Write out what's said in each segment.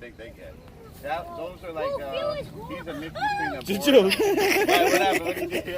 big they get. Those are like, he's a mix between a Did boar. you? What happened? What did you do?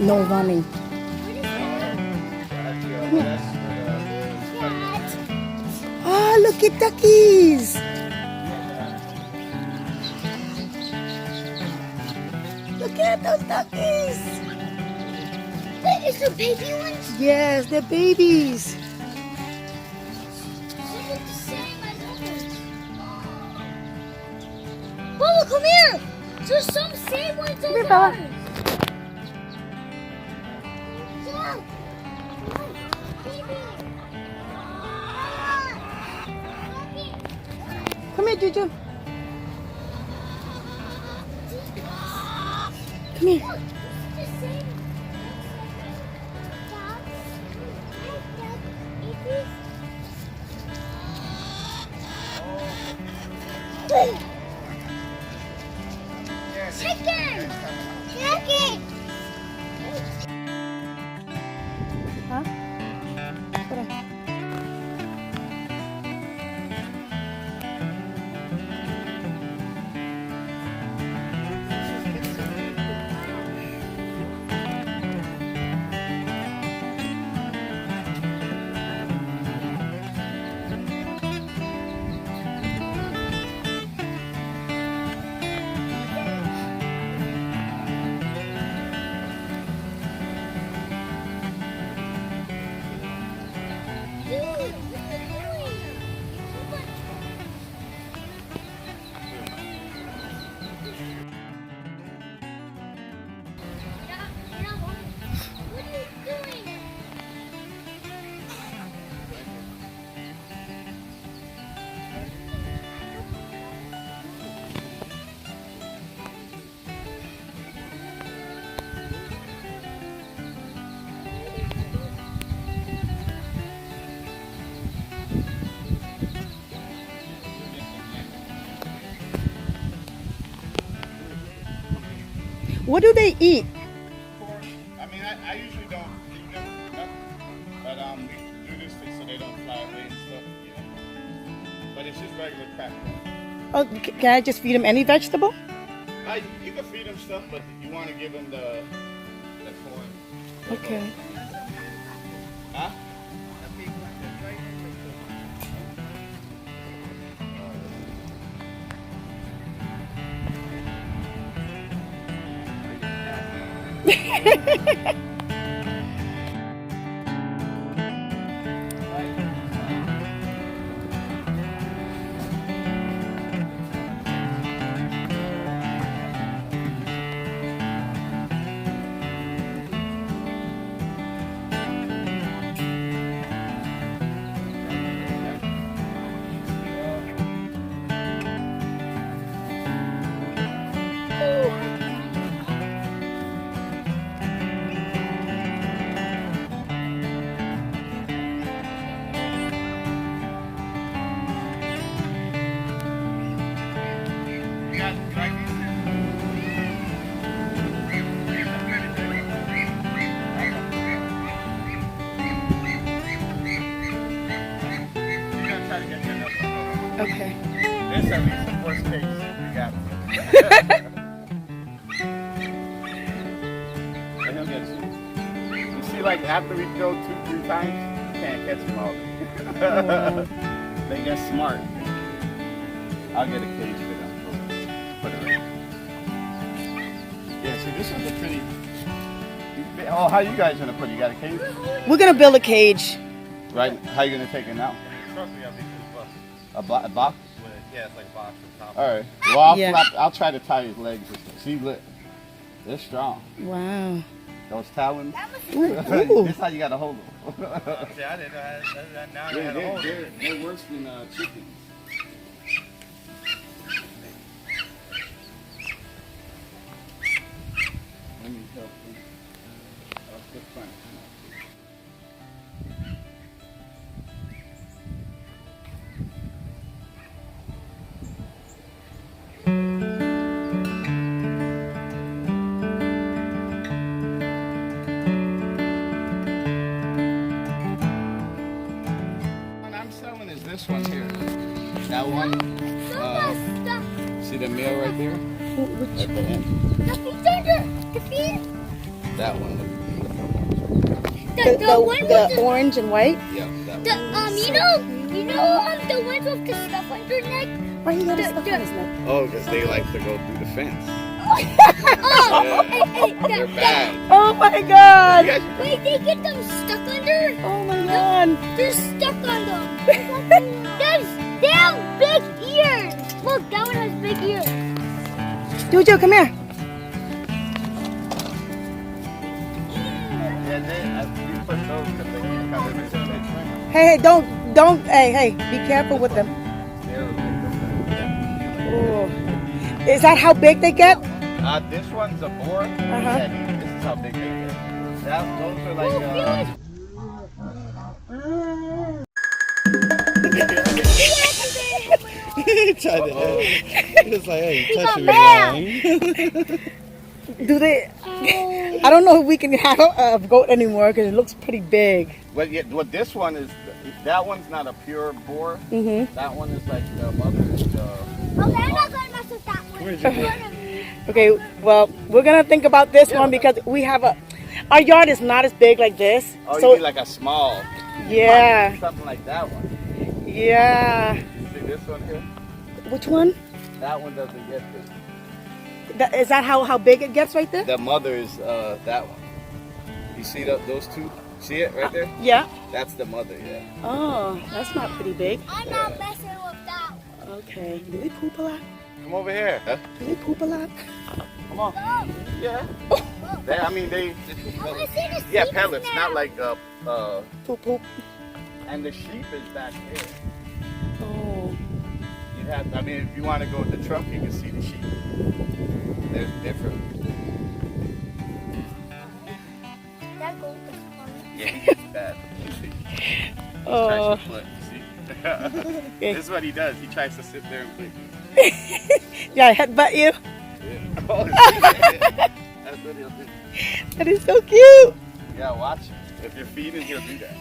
No running. Ah, look at duckies. Look at those duckies. Is the baby ones? Yes, they're babies. They look the same as others. Bubba, come here. There's some same ones as Bella. others. Yeah. Come here, Juju. Come here. Chicken! Chicken! Huh? Hold on. What do they eat? I mean, I usually don't feed them nothing, but we do this thing so they don't fly away and stuff. Yeah. But it's just regular crap. Oh, can I just feed them any vegetable? You can feed them stuff, but you want to give them the corn. Okay. Huh? Okay. This at least the worst case we got. And he'll get you. You see, like after we throw 2-3 times, you can't catch them all. They get smart. I'll get a cage for them. Put it right. Yeah, see, this one's a pretty. Oh, how you guys gonna put it? You got a cage? We're gonna build a cage. Right? How you gonna take it now? A box? Yeah, it's like a box on top. All right. Well, Yeah. I'll try to tie his legs. See, look, they're strong. Wow. Those talons. Ooh. This is how you gotta hold them. See, I didn't know. Now I Yeah, had a hold. they're worse than chickens. Let me help you. That's good fun. What I'm selling is this one here. That one. See the male right there? Which? At the end. The feet under. The feet. That one. The one with The the. orange and white? Yeah, that The, one. you know, the ones with the stuff on their neck. Why you got The- stuff on his neck? Oh, because they like to go through the fence. Oh, Yeah. hey, They're bad. Oh my god! You guys- wait, they get them stuck under. Oh my god! They're stuck on them. They have big ears. Look, that one has big ears. Jojo, come here. Yeah, you put those because they can't have everything they drink. Hey, hey, be careful with them. Oh. Is that how big they get? This one's a boar. Yeah, this is how big they get. Those are like. He tried to He was like, hey, you touching me man. wrong. Do they? I don't know if we can have a goat anymore because it looks pretty big. Well, this one is. That one's not a pure boar. Mm-hmm. That one is like the mother is. Okay, I'm not gonna mess with that one. Where's your boy? Okay, well, we're gonna think about this one because we have our yard is not as big like this. Oh, so you mean like a small. yeah, Something like that one. yeah. See this one here? Which one? That one doesn't get this. Is that how big it gets right there? The mother is that one. You see those two? See it right there? Yeah. That's the mother, yeah. Oh, that's not pretty big. I'm not messing with that one. Okay. Do they poop a lot? Come over here. Huh? Do they poop a lot? Come on. Yeah. They I wanna see the yeah, seeds pellets, now. not like Poop. and the sheep is back here. Oh. You'd have, I mean, if you want to go with the truck, you can see the sheep. They're different. That goat is funny. Yeah, he gets bad. Oh. Tries to flip, see? This is what he does. He tries to sit there and play. Yeah, I headbutt you. Yeah. Oh, that's what he'll do. That is so cute. Yeah, watch. If you're feeding, he'll do that.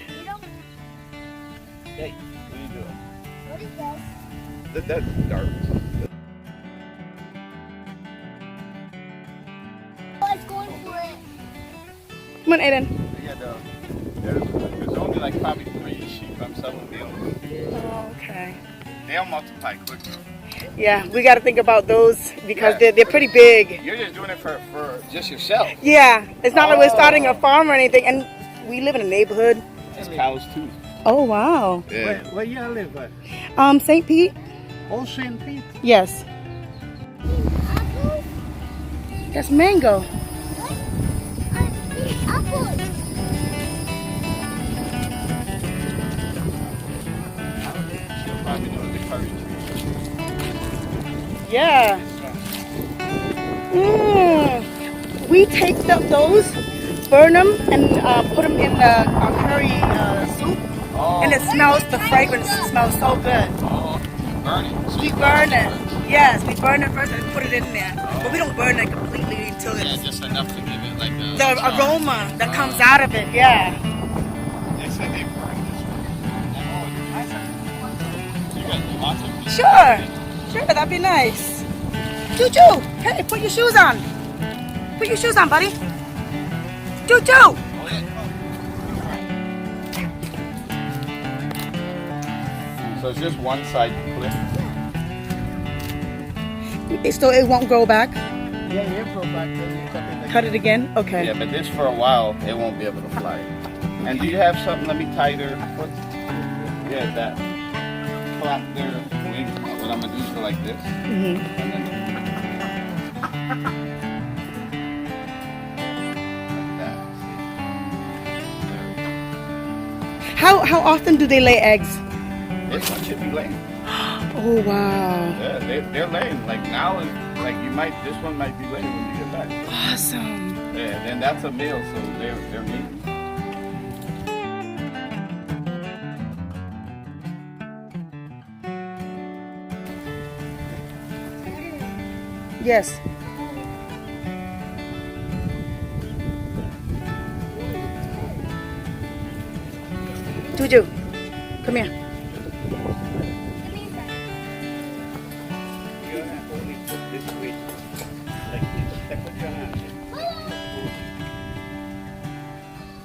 You don't. Hey, what are you doing? What is that? That's dark. Oh, it's going for it. Come on, Aiden. Yeah, there's only like probably 3 sheep I'm selling meals. Oh, okay. They'll multiply quicker. Yeah, we got to think about those because Yeah. they're pretty big. You're just doing it for just yourself. Yeah, it's not like we're starting a Oh. farm or anything, and we live in a neighborhood. It's cows too. Oh wow. Yeah. Where you live at? St. Pete. Oh, St. Pete. Yes. Apple? That's mango. What? Apple. She'll probably know the curry tree. Yeah. We take those, burn them, and put them in the curry soup, Oh, and it smells. The fragrance smells so good. burn it. So We you burn it. Yes, we burn it first and put it in there, but we don't burn it completely until Yeah, it's just enough to give it like a the aroma that comes out of it. Yeah. They said they burn this one. Sure. Sure, that'd be nice. Choo-choo. Hey, put your shoes on. Put your shoes on, buddy. Choo-choo. So it's just one side clip. So it won't grow back? Yeah, you go back there. You cut it Cut it again? Okay. Yeah, but this for a while, it won't be able to fly. And do you have something, let me tie their foot? Yeah, that. Flap their wings. What I'm gonna do is go like this. Mm-hmm. And then like that. How often do they lay eggs? This one should be laying. Oh wow. Yeah, they're laying. Like now, this one might be laying when you get back. Awesome. Yeah, and that's a male, so they're mating. Yes. Juju, come here. You're gonna only put this way, like this. Like put your hand.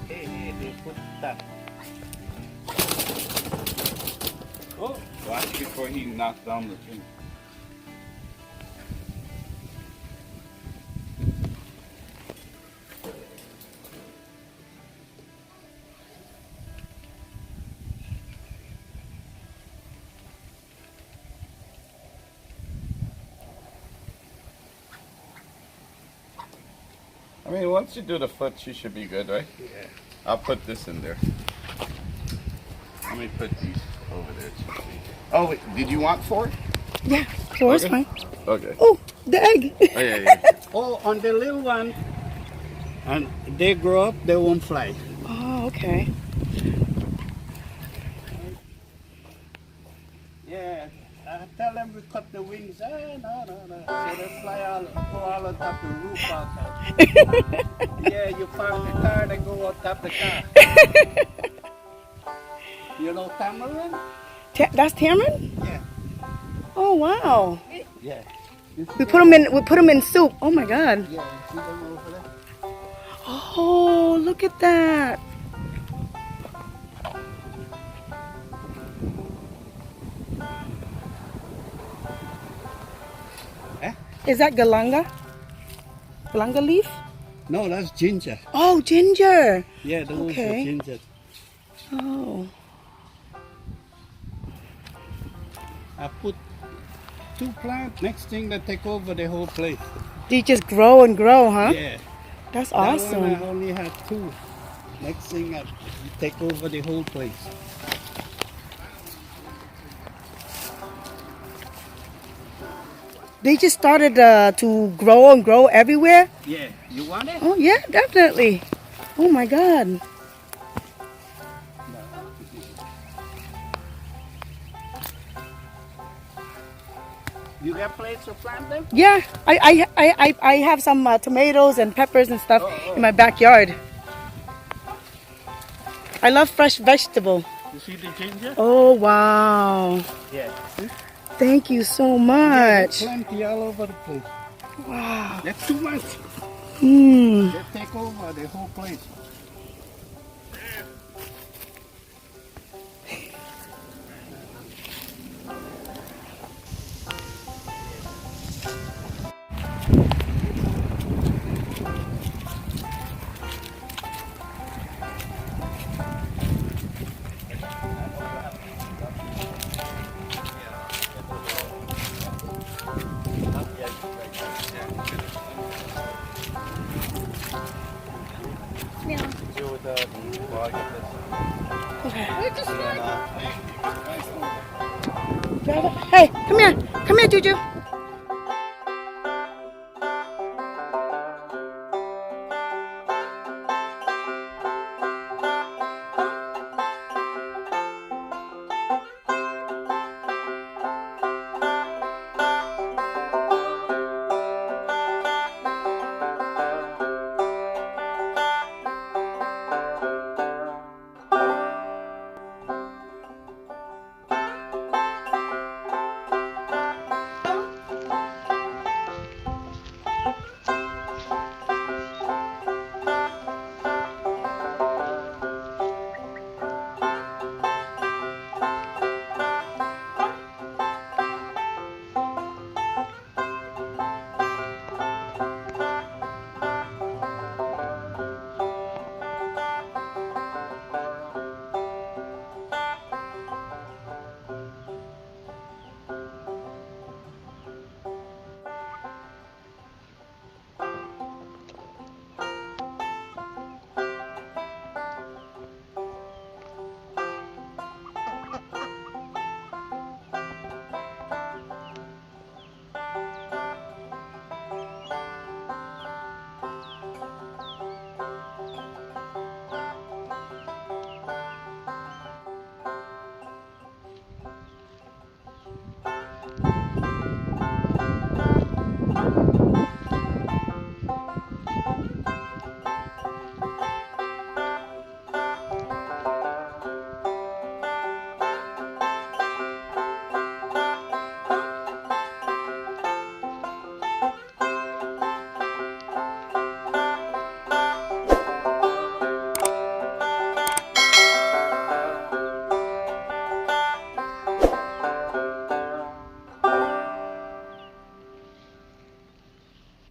Hey, they put that. Oh, watch before he knocks down the thing. I mean, once you do the foot, she should be good, right? Yeah. I'll put this in there. Let me put these over there. Oh, wait, did you want 4? Yeah, 4 is Okay. fine. Okay. Oh, the egg. Oh, yeah. Oh, on the little one, and they grow up, they won't fly. Oh, okay. Yeah, I tell them we cut the wings. No. So they fly go all on top the roof outside. Yeah, you park the car, they go on top the car. You know tamarind? That's tamarind? Yeah. Oh wow. Yeah. We put them in soup. Oh my god. Yeah, you see them over there? Oh, look at that. Is that galanga? Galanga leaf? No, that's ginger. Oh, ginger. Yeah, those Okay. are ginger. Oh. I put 2 plants. Next thing they take over the whole place. They just grow and grow, huh? Yeah. That's That one awesome. I only had 2. Next thing I take over the whole place. They just started to grow and grow everywhere. Yeah. You want it? Oh yeah, definitely. Oh my god. You got plates to plant them? Yeah, I have some tomatoes and peppers and stuff in my backyard. I love fresh vegetable. You see the ginger? Oh wow. Yeah. Thank you so Yeah, much. plenty all over the place. Wow. That's too much. Hmm. They take over the whole place. Hey, come here. Come here, Juju.